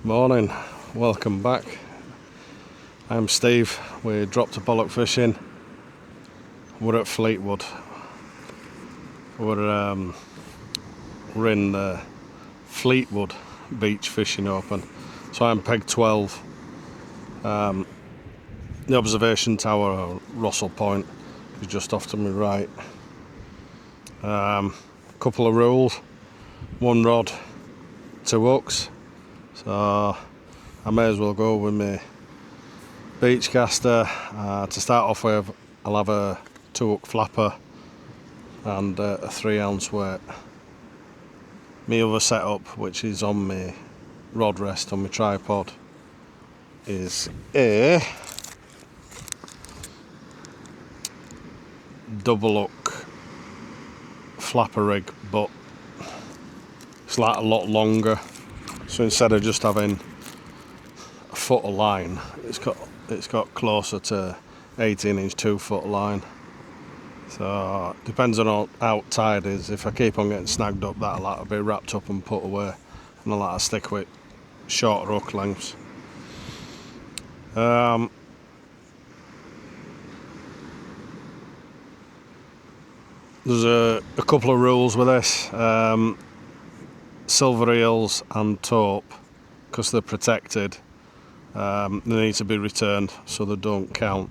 Morning, welcome back. I'm Steve. We dropped a pollock fishing. We're at Fleetwood. We're in the Fleetwood Beach Fishing Open. So I'm peg 12. The observation tower, or Russell Point, is just off to my right. Couple of rules: one rod, two hooks. So I may as well go with my beach caster. To start off with, I'll have a 2-hook flapper and a 3-ounce weight. My other setup, which is on my rod rest on my tripod, is a double hook flapper rig, but it's like a lot longer. So instead of just having a foot of line, it's got closer to 18-inch 2-foot line. So depends on how tide is. If I keep on getting snagged up, that'll be wrapped up and put away, and I'll like to stick with shorter hook lengths. There's a couple of rules with this. Silver eels and taupe, because they're protected, they need to be returned so they don't count.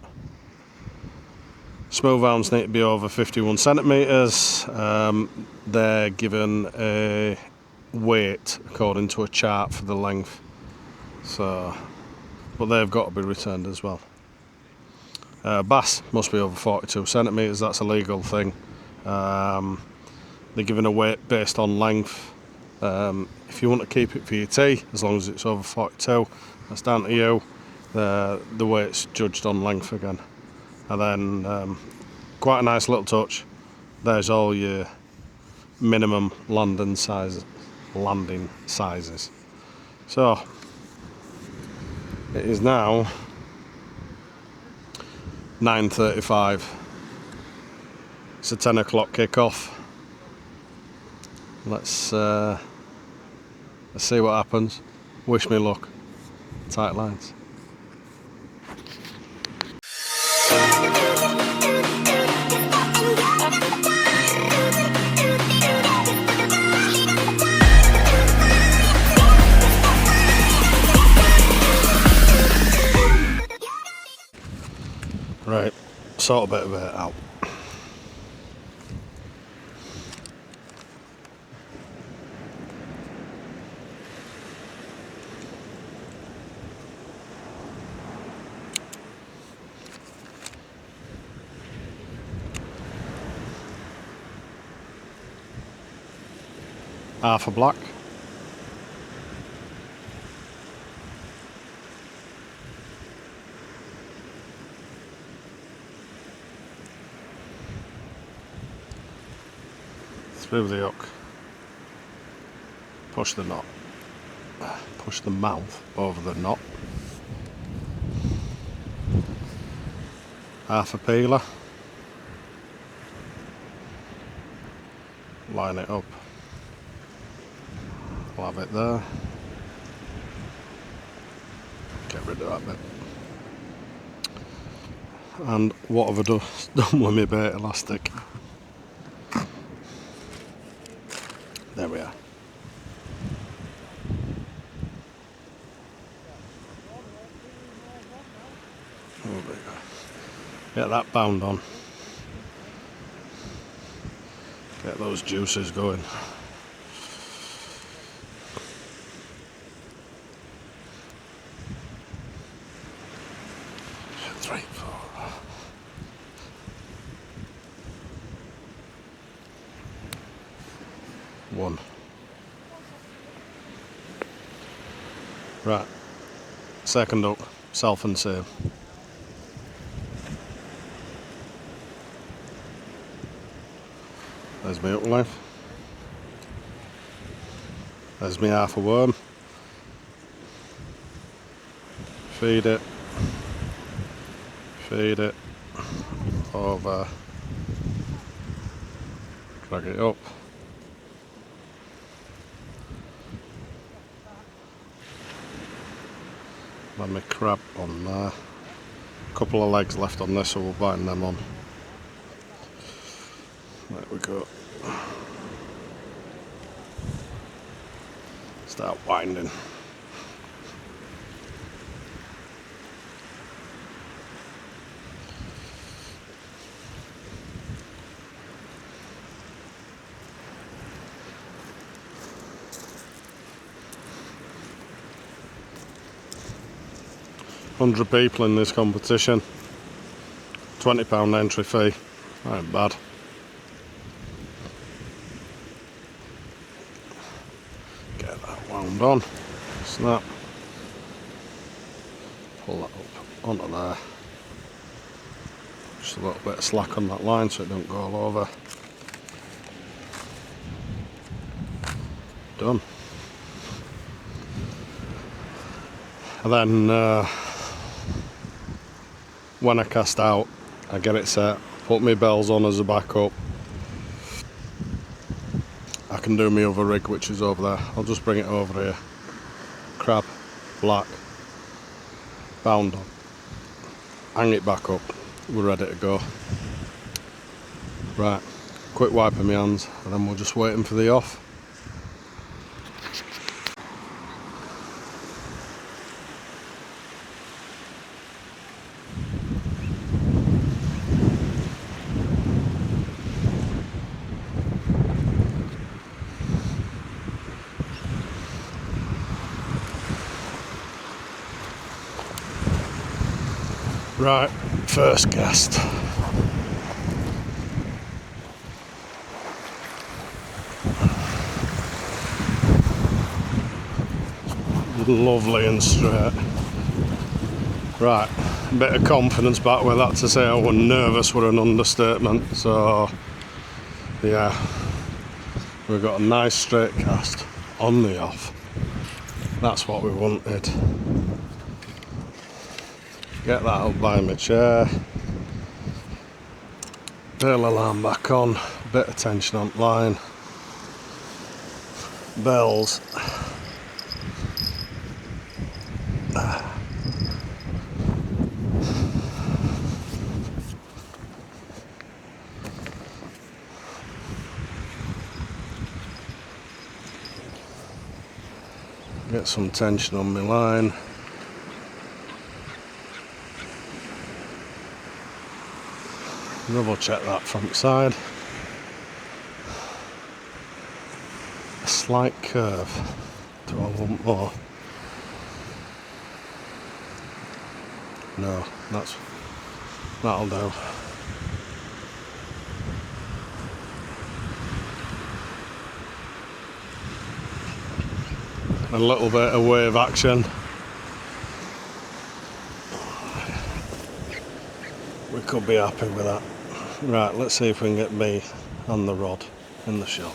Smooth hounds need to be over 51 centimetres. They're given a weight according to a chart for the length, so, but they've got to be returned as well. Bass must be over 42 centimetres, that's a legal thing. They're given a weight based on length. If you want to keep it for your tea, as long as it's over 42, that's down to you. The weight's judged on length again. And then quite a nice little touch, there's all your minimum landing sizes. So it is now 9:35. It's a 10 o'clock kick-off. Let's see what happens. Wish me luck. Tight lines. Right, sort a bit of it out. Half a black. Through the hook. Push the knot. Push the mouth over the knot. Half a peeler. Line it up. I'll have it there. Get rid of that bit. And what have I done with my bait elastic? There we are. Oh, there we go. Get that bound on. Get those juices going. 3, 4. One. Right. Second hook, self and same. There's my hook length. There's my half a worm. Feed it. Feed it. Over. Drag it up. Let me crab on there. Couple of legs left on this, so we'll bind them on. There we go. Start winding. £100 people in this competition. £20 entry fee. That ain't bad. Get that wound on. Snap. Pull that up onto there. Just a little bit of slack on that line so it don't go all over. Done. And then when I cast out, I get it set, put my bells on as a backup. I can do my other rig, which is over there. I'll just bring it over here. Crab, black, bound on. Hang it back up. We're ready to go. Right, quick wipe of my hands, and then we're just waiting for the off. Right, first cast. Lovely and straight. Right, a bit of confidence back with that. To say I was nervous were an understatement. So, yeah, we've got a nice straight cast on the off. That's what we wanted. Get that up by my chair. Bail alarm back on. Bit of tension on line. Bells. Get some tension on my line. Double check that front side. A slight curve. Do I want more? No, that'll do. A little bit of wave action. We could be happy with that. Right, let's see if we can get me on the rod in the shot.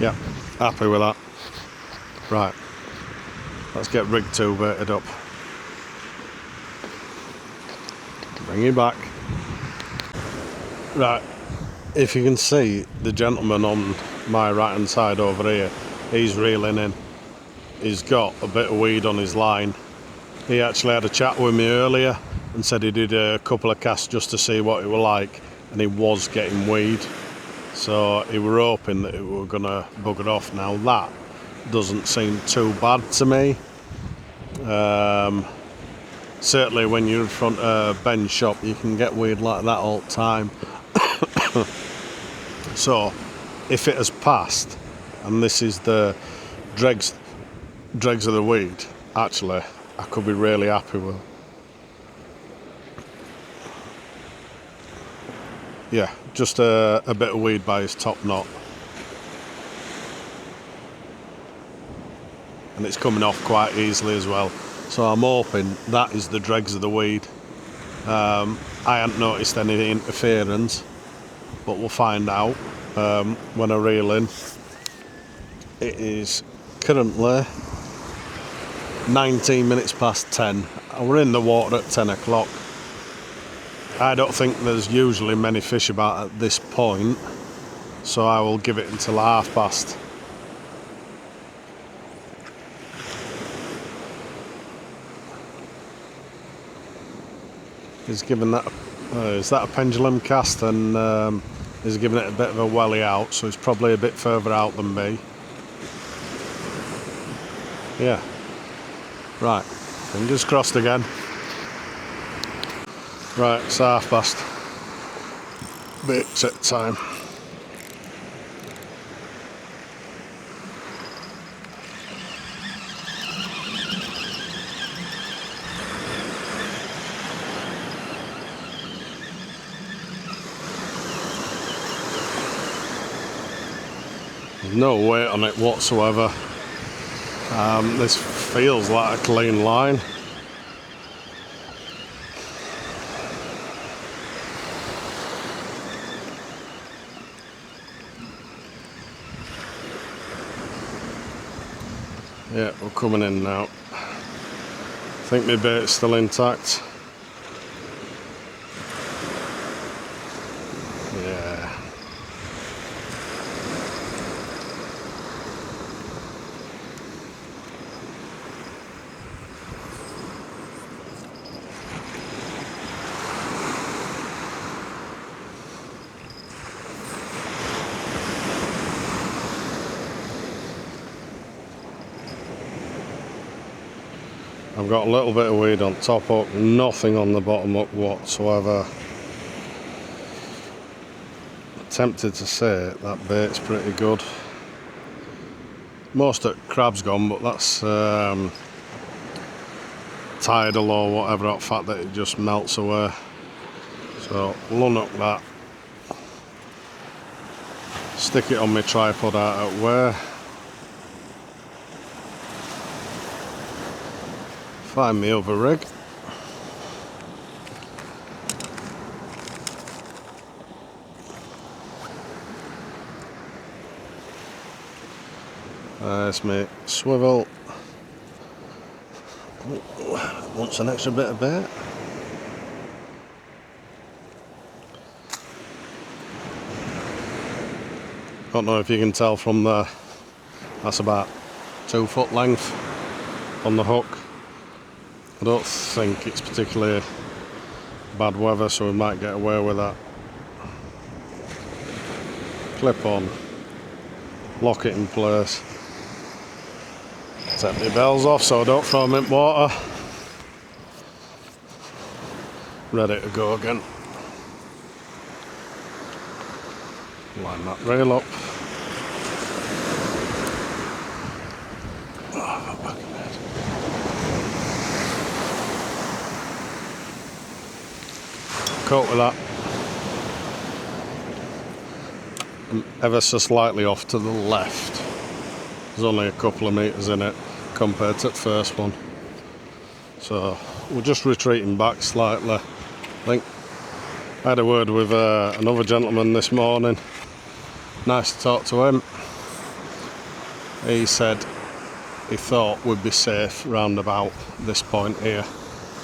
Yeah, happy with that. Right, let's get rig 2 baited up. Bring it back. Right, if you can see the gentleman on my right hand side over here, he's reeling in. He's got a bit of weed on his line. He actually had a chat with me earlier and said he did a couple of casts just to see what it was like, and he was getting weed. So he were hoping that it were gonna bugger off. Now that doesn't seem too bad to me. Certainly when you're in front of Ben's shop, you can get weed like that all the time. So if it has passed, and this is the dregs of the weed, actually I could be really happy with it. Yeah, just a bit of weed by his top knot. And it's coming off quite easily as well. So I'm hoping that is the dregs of the weed. I haven't noticed any interference, but we'll find out when I reel in. It is currently 19 minutes past 10. We're in the water at 10 o'clock. I don't think there's usually many fish about at this point, so I will give it until 1:30 He's given that, is that a pendulum cast, and he's giving it a bit of a welly out, so he's probably a bit further out than me. Yeah. Right, fingers crossed again. Right, it's 1:30. Bit set time. There's no weight on it whatsoever. This feels like a clean line. Yeah, we're coming in now. I think my bait's still intact. Yeah. I've got a little bit of weed on top hook, nothing on the bottom hook whatsoever. I'm tempted to say that bait's pretty good. Most of the crab's gone, but that's tidal or whatever, that fact that it just melts away. So we'll unhook that, stick it on my tripod out at where. Find me other rig. There's my swivel. Wants an extra bit of bait. Don't know if you can tell from there. That's about 2 foot length on the hook. I don't think it's particularly bad weather, so we might get away with that. Clip on, lock it in place. Take my bells off so I don't throw them in water. Ready to go again. Line that rail up. Caught with that. I'm ever so slightly off to the left. There's only a couple of metres in it compared to the first one. So we're just retreating back slightly. I think I had a word with another gentleman this morning. Nice to talk to him. He said he thought we'd be safe round about this point here.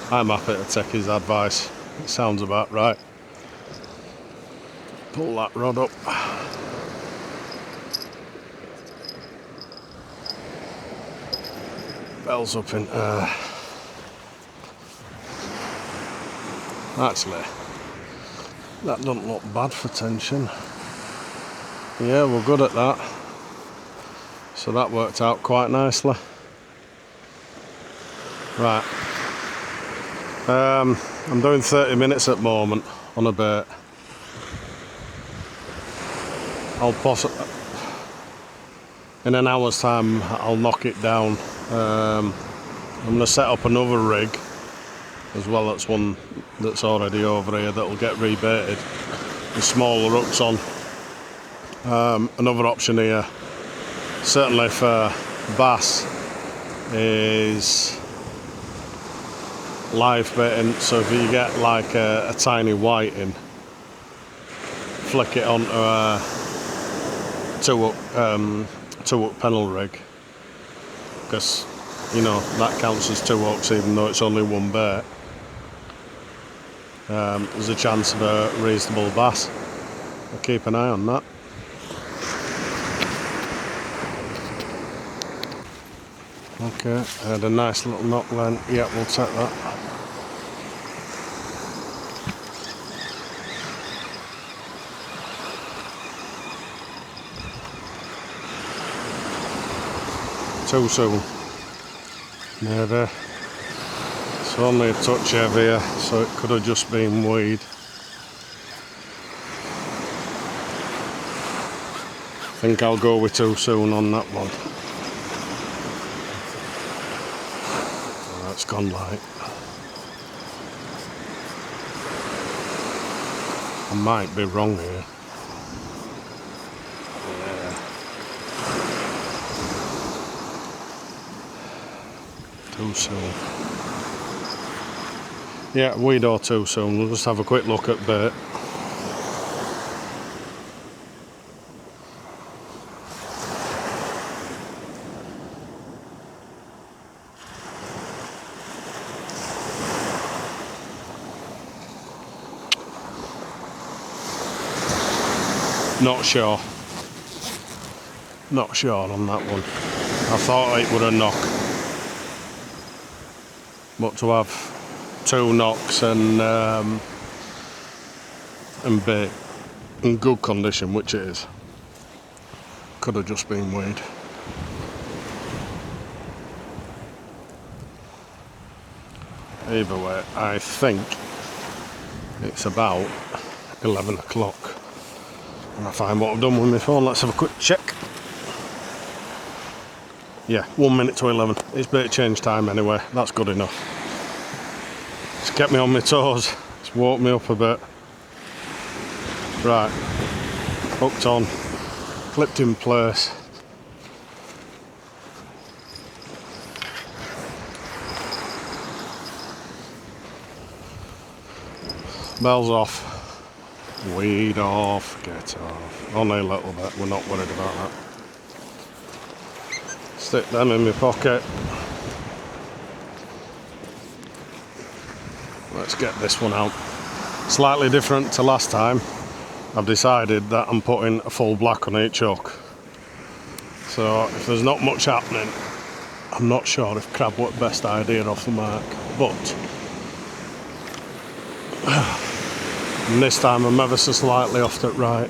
I'm happy to take his advice. It sounds about right. Pull that rod up. Bells up in actually, that doesn't look bad for tension. Yeah, we're good at that. So that worked out quite nicely. Right. I'm doing 30 minutes at the moment on a bait. I'll possibly, in an hour's time, I'll knock it down. I'm going to set up another rig as well. That's one that's already over here that'll get rebaited with smaller hooks on. Another option here, certainly for bass, is live baiting. So if you get like a tiny whiting, flick it onto a two-hook pennel rig, because you know that counts as 2 hooks even though it's only one bait. There's a chance of a reasonable bass. I'll keep an eye on that. Okay, I had a nice little knock then. Yeah, we'll take that. too soon. Maybe. It's only a touch heavier, so it could have just been weed. I think I'll go with too soon on that one. Oh, that's gone light. I might be wrong here. Yeah. Too soon. Yeah, weed or too soon. We'll just have a quick look at bait. Not sure. Not sure on that one. I thought it would have knocked. But to have 2 knocks and bait in good condition, which it is, could have just been weed. Either way, I think it's about 11 o'clock. And I find what I've done with my phone. Let's have a quick check. Yeah, 1 minute to 11. It's bait change time anyway. That's good enough. It's kept me on my toes. It's woke me up a bit. Right. Hooked on. Clipped in place. Bells off. Weed off. Get off. Only a little bit. We're not worried about that. Stick them in my pocket. Let's get this one out. Slightly different to last time. I've decided that I'm putting a full black on each hook. So if there's not much happening, I'm not sure if crab were the best idea off the mark. But and this time I'm ever so slightly off to the right.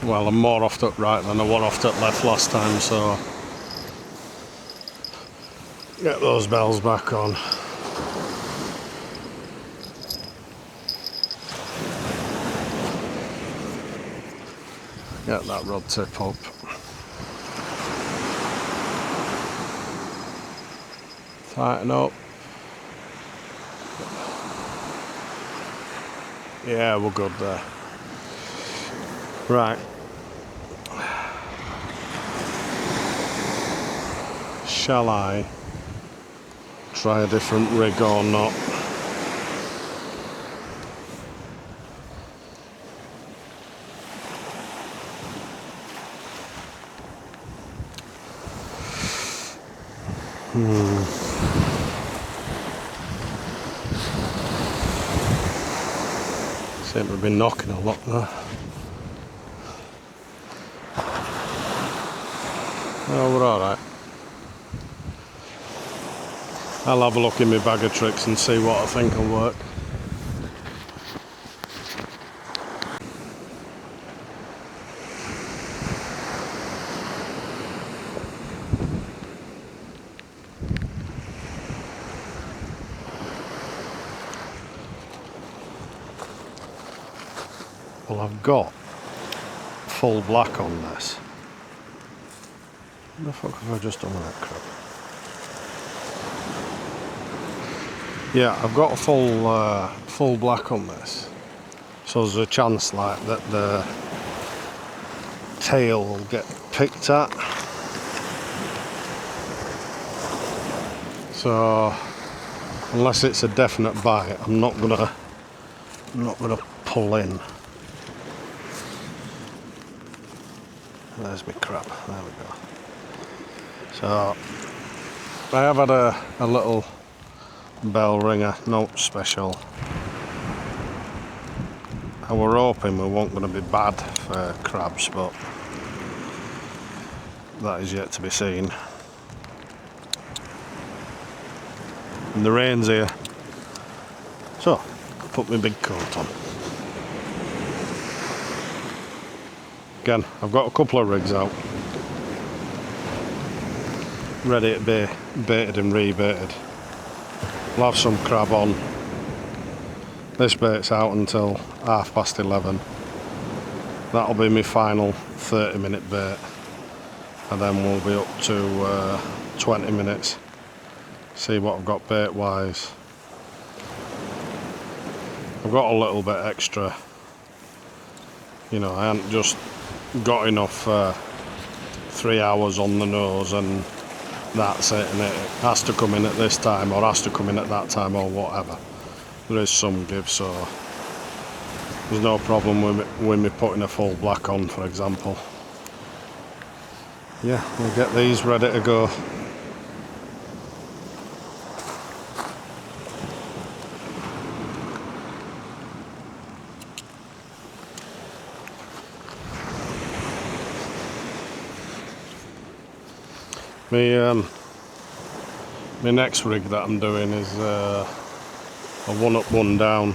Well, I'm more off to the right than I was off to the left last time, so get those bells back on. Get that rod tip up. Tighten up. Yeah, we're good there. Right. Shall I try a different rig or not? Seem to have been knocking a lot there. Oh, we're alright. I'll have a look in my bag of tricks and see what I think will work. Well, I've got full black on this. What the fuck have I just done with that crap? Yeah, I've got a full black on this, so there's a chance like that the tail will get picked at. So unless it's a definite bite, I'm not gonna pull in. There's my crap. There we go. So I have had a little bell ringer, no special. I were hoping we weren't going to be bad for crabs, but that is yet to be seen. And the rain's here, so I'll put my big coat on. Again, I've got a couple of rigs out, ready to be baited and rebaited. I'll have some crab on. This bait's out until 11:30. That'll be my final 30-minute bait, and then we'll be up to 20 minutes. See what I've got bait wise. I've got a little bit extra. You know, I haven't just got enough 3 hours on the nose and that's it, and it has to come in at this time or has to come in at that time or whatever. There is some give, so there's no problem with me putting a full black on, for example. Yeah, we'll get these ready to go. My next rig that I'm doing is a 1 up 1 down.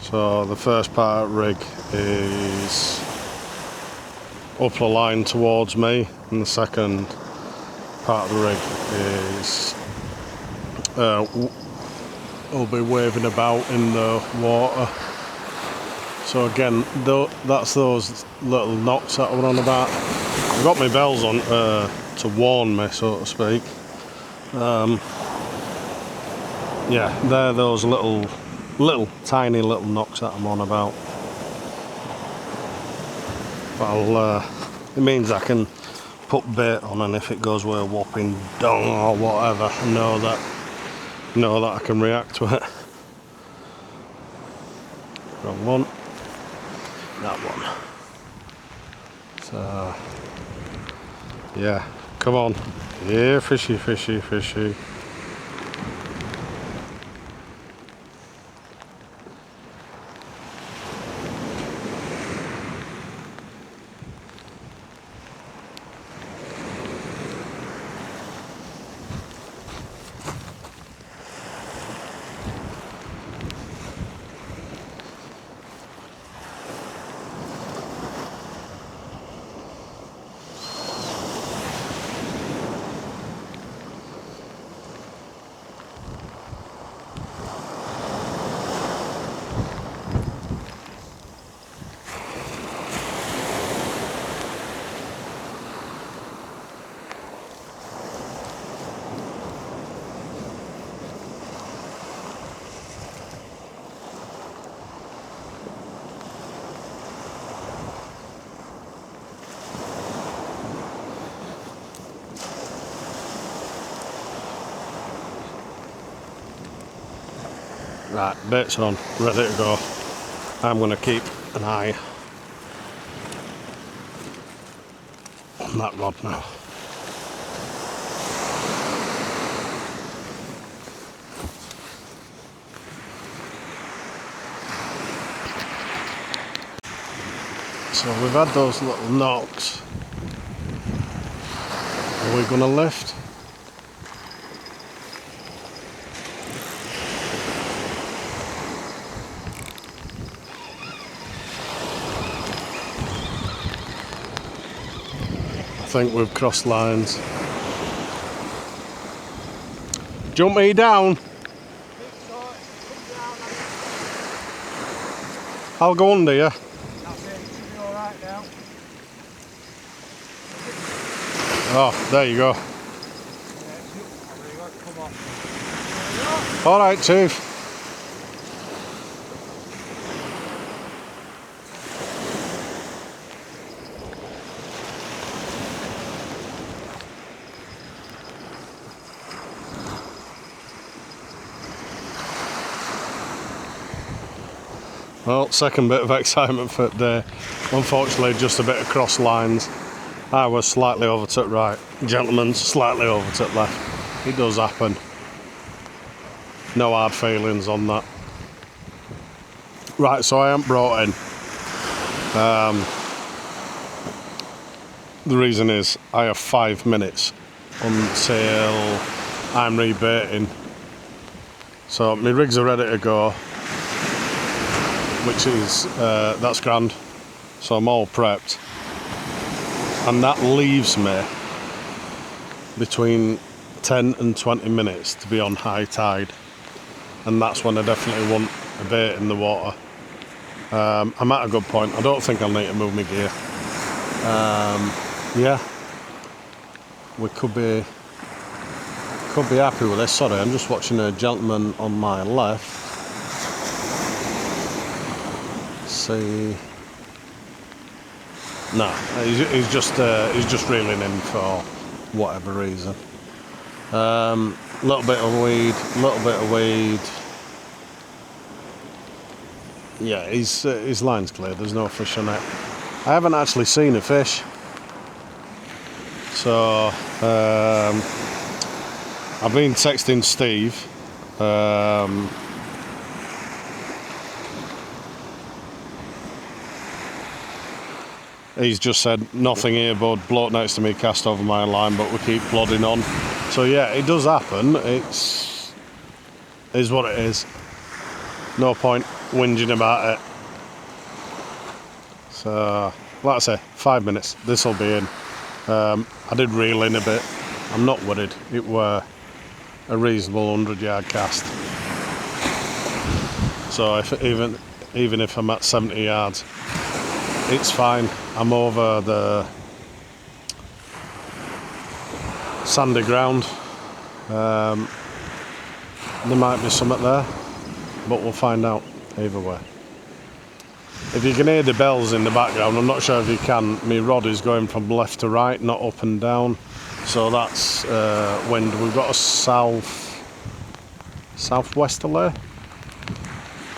So the first part of the rig is up the line towards me, and the second part of the rig is will be waving about in the water. So again, that's those little knocks that I were on about. I've got my bells on to warn me, so to speak. Yeah, they're those little tiny little knocks that I'm on about. But it means I can put bait on, and if it goes with a whopping dong or whatever, I know that I can react to it. Wrong one. That one. So yeah, come on. Yeah, fishy, fishy, fishy. Right, baits are on, ready to go. I'm going to keep an eye on that rod now. So we've had those little knocks. Are we going to lift? I think we've crossed lines. Jump me down. I'll go under you. That's it, it should be alright now. Oh, there you go. Alright, Chief. Well, second bit of excitement for today. Unfortunately, just a bit of cross lines. I was slightly over to the right. Gentleman's slightly over to the left. It does happen. No hard feelings on that. Right, so I haven't brought in. The reason is I have 5 minutes until I'm rebaiting. So my rigs are ready to go, which is that's grand. So I'm all prepped. and that leaves me between 10 and 20 minutes to be on high tide, and that's when I definitely want a bait in the water. I'm at a good point. I don't think I'll need to move my gear. Yeah, we could be happy with this. Sorry, I'm just watching a gentleman on my left. See, no, he's just reeling in for whatever reason. Little bit of weed. Yeah, his line's clear. There's no fish on it. I haven't actually seen a fish, so I've been texting Steve. He's just said nothing here, bud. Bloke next to me cast over my line, but we keep plodding on. So yeah, it does happen. Is what it is. No point whinging about it. So, like I say, 5 minutes. This will be in. I did reel in a bit. I'm not worried. It were a reasonable 100-yard cast. So even if I'm at 70 yards, it's fine. I'm over the sandy ground. There might be something there, but we'll find out either way. If you can hear the bells in the background, I'm not sure if you can. My rod is going from left to right, not up and down. So that's wind. We've got a southwesterly.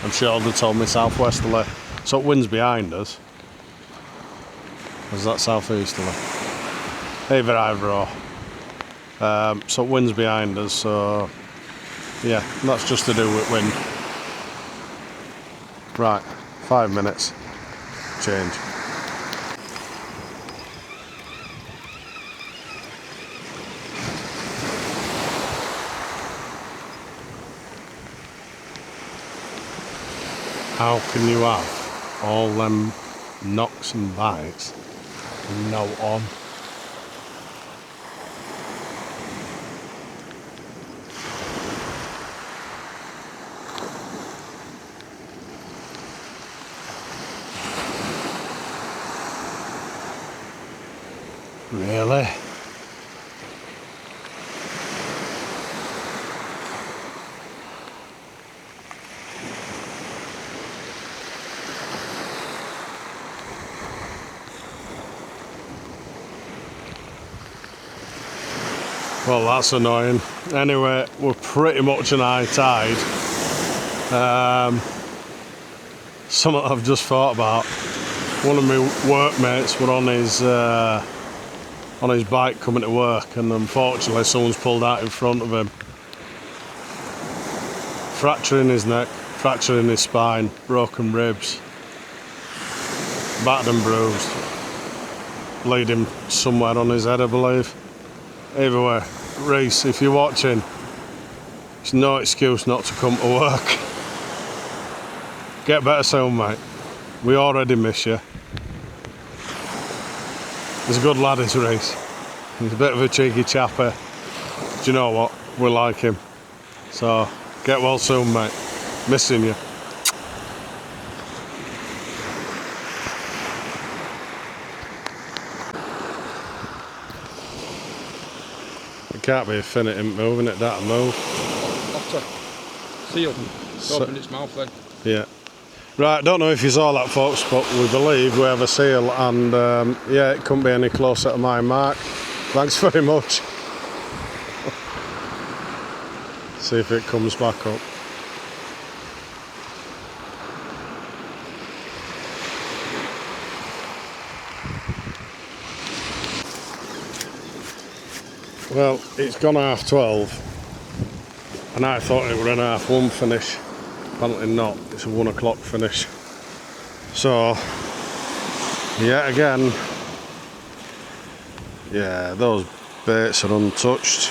I'm sure they told me southwesterly. So it wind's behind us. Is that southeasterly? Either or. So it wind's behind us. So yeah, that's just to do with wind. Right, 5 minutes. Change. How can you have all them knocks and bites and no on? Really? Well, that's annoying. Anyway, we're pretty much on high tide. Something I've just thought about. One of my workmates were on his bike coming to work, and unfortunately someone's pulled out in front of him. Fracture in his neck, fracture in his spine, broken ribs, battered and bruised, bleeding somewhere on his head, I believe. Either way, Reese, if you're watching, it's no excuse not to come to work. Get better soon, mate. We already miss you. He's a good lad, is Reese. He's a bit of a cheeky chapper. Do you know what? We like him. So, get well soon, mate. Missing you. It can't be a fin, it ain't moving, it that'll move. Otter. Seal. Open its mouth then. Yeah. Right, don't know if you saw that, folks, but we believe we have a seal, and yeah, it couldn't be any closer to my mark. Thanks very much. See if it comes back up. Well, it's gone 12:30, and I thought it were an 1:30 finish. Apparently not, it's a 1 o'clock finish. So, yet again, yeah, those baits are untouched.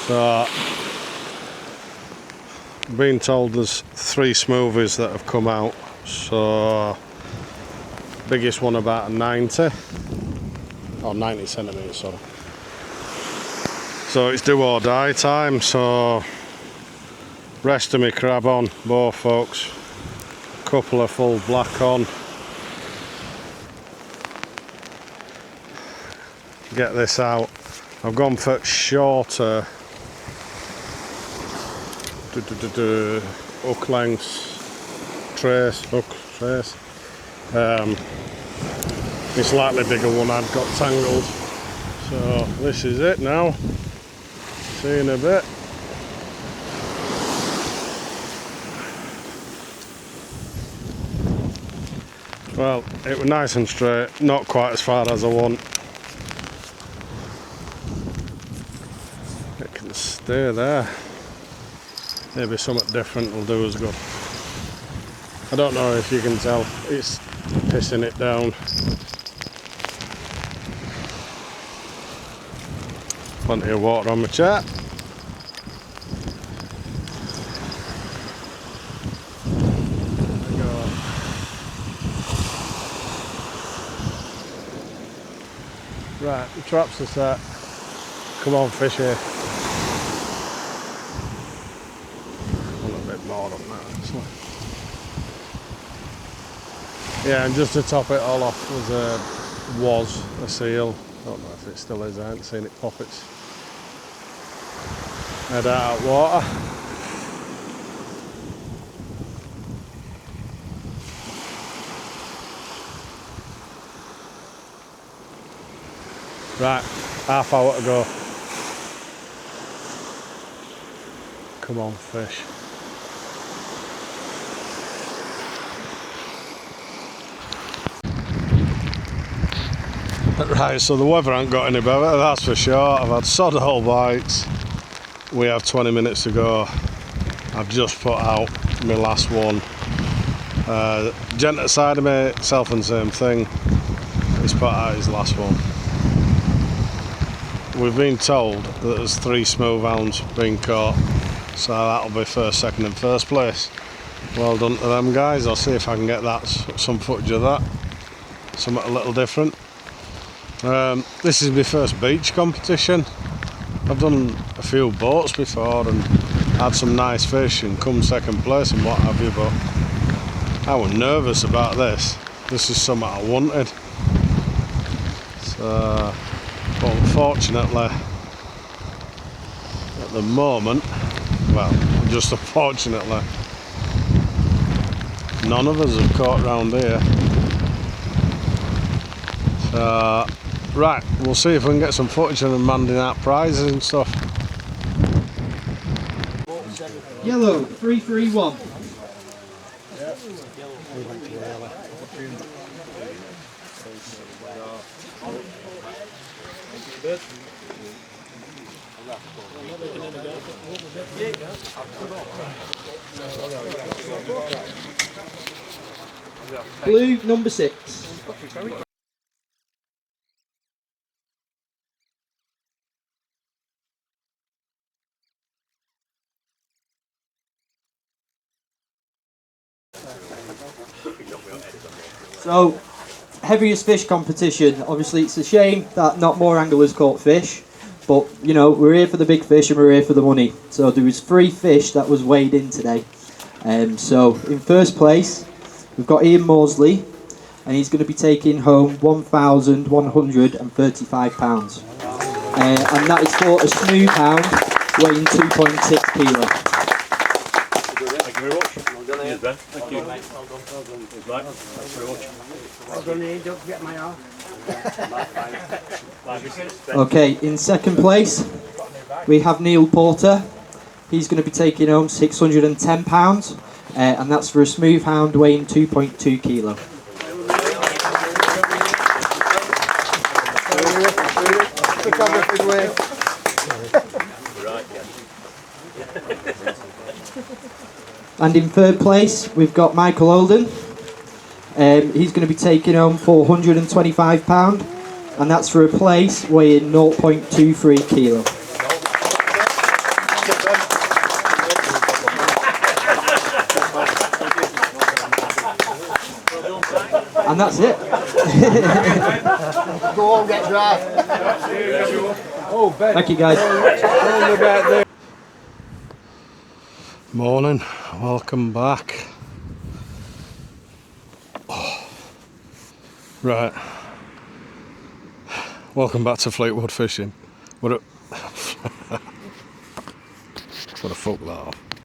So, being told there's 3 smoothies that have come out. So, biggest one about a 90. or 90 centimetres, sorry. So it's do or die time, so rest of my crab on, both folks. Couple of full black on. Get this out. I've gone for shorter hook lengths, hook trace. The slightly bigger one I've got tangles. So this is it now. See you in a bit. Well, it was nice and straight, not quite as far as I want. It can stay there. Maybe something different will do us good. I don't know if you can tell, it's pissing it down. Plenty of water on my chair. Right, the traps are set. Come on, fish here. A little bit more up now, actually. Yeah, and just to top it all off was a seal. I don't know if it still is, I haven't seen it pop its head out of water. Right, half hour to go. Come on, fish. Right, so the weather ain't got any better, that's for sure. I've had sod all bites. We have 20 minutes to go. I've just put out my last one. Gent side of me, self and same thing. He's put out his last one. We've been told that there's 3 smooth hounds being caught, so that'll be first, second and first place. Well done to them guys. I'll see if I can get that, some footage of that, something a little different. This is my first beach competition. I've done a few boats before and had some nice fish and come second place and what have you, but I was nervous about this. This is something I wanted. So, but unfortunately, at the moment, well, just unfortunately, none of us have caught round here. So, right, we'll see if we can get some footage of them handing out prizes and stuff. Yellow, 331. Blue, number 6. So, heaviest fish competition. Obviously, it's a shame that not more anglers caught fish, but you know, we're here for the big fish and we're here for the money. So there was 3 fish that was weighed in today. So in first place, we've got Ian Morsley, and he's going to be taking home £1,135, and that is for a smooth hound weighing 2.6 kilo. Thank you very much. Well done, Ian. Thank you. Well done. Thanks very much. Well done, Ian. Don't forget my arm. Okay, in second place, we have Neil Porter. He's going to be taking home £610, and that's for a smooth hound weighing 2.2 kilo. And in third place, we've got Michael Olden. He's going to be taking home £425, and that's for a place weighing 0.23 kilo. And that's it. Go on, get dry. Oh, Ben. Thank you, guys. Round about there. Morning, welcome back. Oh. Right, welcome back to Fleetwood fishing. What a fuck that off.